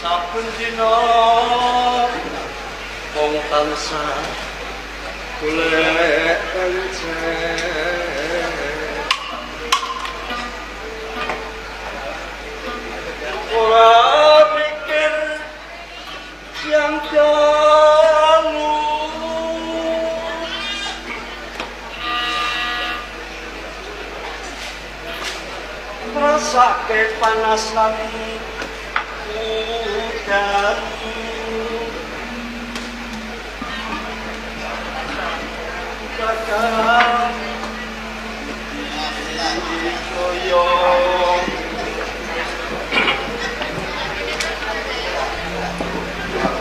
saben dina wong tansah golek pancen ora mikir yang dalu rasake panas lan udan bakal koyong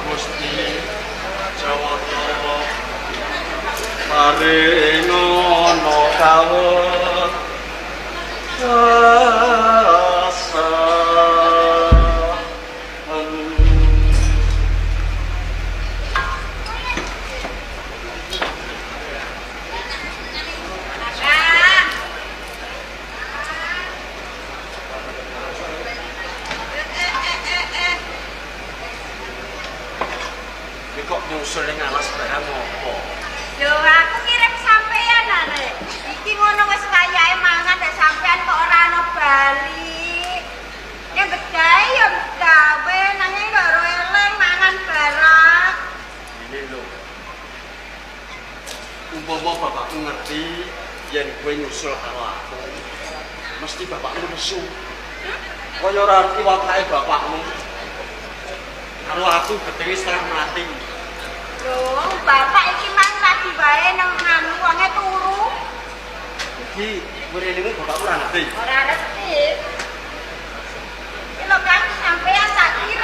Gusti Jawata paringono kawet rasa kok nyusul ning alas barang opo? Lho aku kirim sampean arek. Iki ngono wis kayake mangan nek sampean kok ora ana bali. Nek bedhae ya gawe nanging loro eleng mangan barang. Ini lho. Umpama bapakku ngerti yen kowe nyusul karo aku, mesti bapakmu nesu. Kaya ora ngerti watake bapakmu. Karo aku gedenge setengah mati. Loh, bapak iki mang lagi wae nang anu wonge turu. Iki mrene bapakku ora ngerti. Ora ngerti. Iki lho kan sampean tak kira